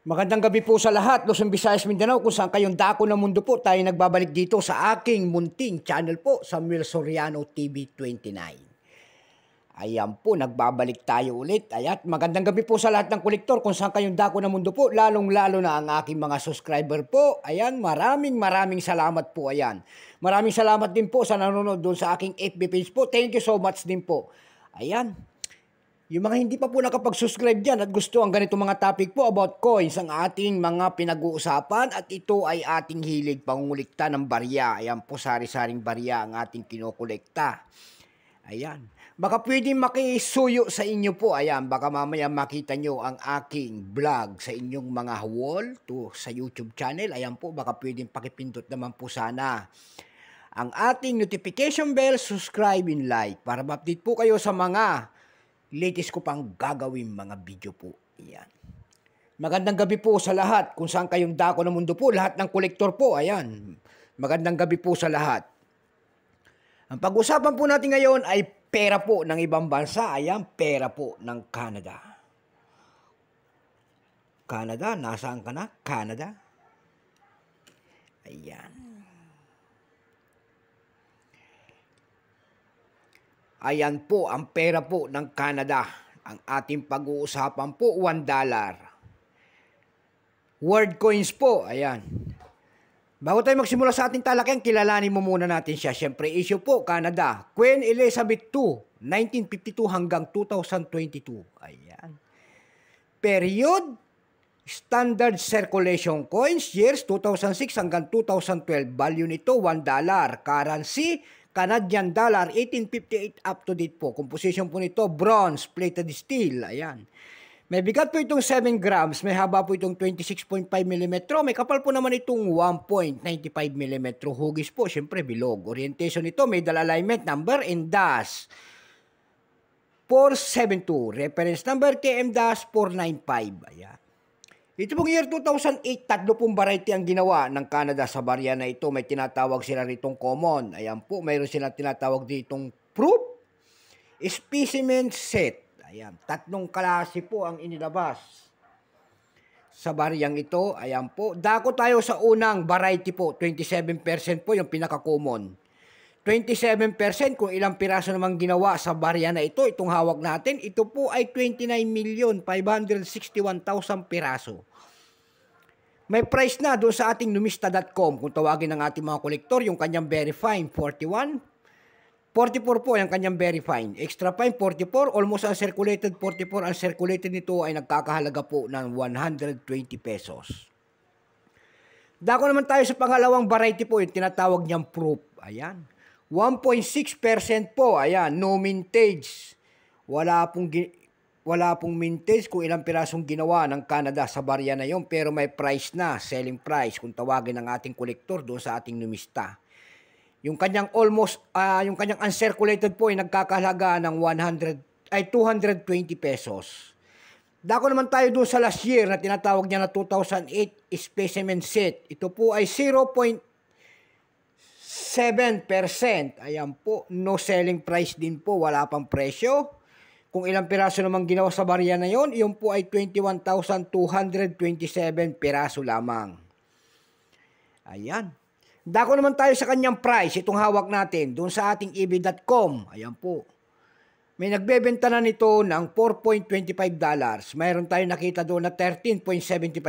Magandang gabi po sa lahat, Luzon, Visayas, Mindanao, kung saan kayong dako ng mundo po, tayo nagbabalik dito sa aking munting channel po, Samuel Soriano TV 29. Ayan po, nagbabalik tayo ulit. Ayan, magandang gabi po sa lahat ng kolektor, kung saan kayong dako ng mundo po, lalong-lalo na ang aking mga subscriber po. Ayan, maraming salamat po, ayan. Maraming salamat din po sa nanonood doon sa aking FB page po. Thank you so much din po. Ayan. Yung mga hindi pa po nakapag-subscribe dyan at gusto ang ganito mga topic po about coins ang ating mga pinag-uusapan at ito ay ating hilig pangungulikta ng barya. Ayan po, sari-saring barya ang ating kinokolekta. Ayan. Baka pwede makisuyo sa inyo po. Ayan, baka mamaya makita nyo ang aking vlog sa inyong mga wall sa YouTube channel. Ayan po, baka pwedeng pakipindot naman po sana ang ating notification bell, subscribe and like para ma-update po kayo sa mga latest ko pang gagawin mga video po. Ayan. Magandang gabi po sa lahat. Kung saan kayong dako ng mundo po. Lahat ng kolektor po. Ayan. Magandang gabi po sa lahat. Ang pag-usapan po natin ngayon ay pera po ng ibang bansa. Ayan. Pera po ng Canada. Canada. Nasaan ka na? Canada. Ayan. Ayan po, ang pera po ng Canada. Ang ating pag-uusapan po, $1. World coins po, ayan. Bago tayo magsimula sa ating talakyan, kilalanin mo muna natin siya. Siyempre, issue po, Canada. Queen Elizabeth II, 1952 hanggang 2022. Ayan. Period, standard circulation coins, years 2006 hanggang 2012. Value nito, $1. Currency, Canadian dollar, 1858 up to date po. Composition po nito, bronze, plated steel. Ayan. May bigat po itong 7 grams. May haba po itong 26.5 mm. May kapal po naman itong 1.95 mm. Hugis po, syempre, bilog. Orientation nito, may dal alignment number and dash 472. Reference number KM-495. Ayan. Ito pong year 2008, tatlo pong variety ang ginawa ng Canada sa barya na ito. May tinatawag sila ritong common. Ayan po, mayroon silang tinatawag ditong proof specimen set. Ayan, tatlong klase po ang inilabas sa baryang ito. Ayan po, dako tayo sa unang variety po, 27% po yung pinaka-common. 27% kung ilang piraso naman ginawa sa barya na ito, itong hawak natin, ito po ay 29,561,000 piraso. May price na doon sa ating numista.com kung tawagin ng ating mga kolektor, yung kanyang very fine, 41. 44 po yung kanyang very fine. Extra fine, 44. Almost uncirculated, 44. Uncirculated nito ay nagkakahalaga po ng 120 pesos. Dako naman tayo sa pangalawang variety po, yung tinatawag niyang proof. Ayan. 1.6% po. Ayan, no mintage. Wala pong mintage kung ilang pirasong ginawa ng Canada sa barya na yon, pero may price na, selling price kung tawagin ng ating kolektor doon sa ating numista. Yung kanyang yung kanyang uncirculated po ay nagkakahalaga ng 220 pesos. Dako naman tayo doon sa last year na tinatawag niya na 2008 specimen set. Ito po ay 0.7%. Ayan po, no selling price din po, wala pang presyo. Kung ilang piraso naman ginawa sa barya na yon, yun po ay 21,227 piraso lamang. Ayan. Dako naman tayo sa kanyang price, itong hawak natin, doon sa ating ebay.com. Ayan po. May nagbebenta na nito ng $4.25. Mayroon tayo nakita doon na $13.75.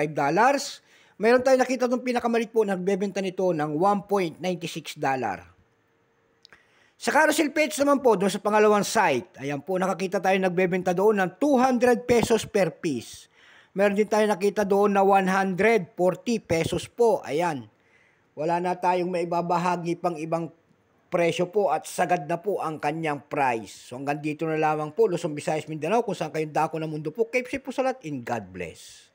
Mayroon tayo nakita doon pinakamalit po, nagbebenta nito ng $1.96. Sa carousel page naman po, doon sa pangalawang site, ayan po, nakakita tayo nagbebenta doon ng 200 pesos per piece. Meron din tayo nakita doon na 140 pesos po. Ayan. Wala na tayong maibabahagi pang ibang presyo po at sagad na po ang kanyang price. So hanggang dito na lamang po, Luzon, Visayas, Mindanao, kung saan kayong dako ng mundo po. Keep safe po sa lahat and God bless.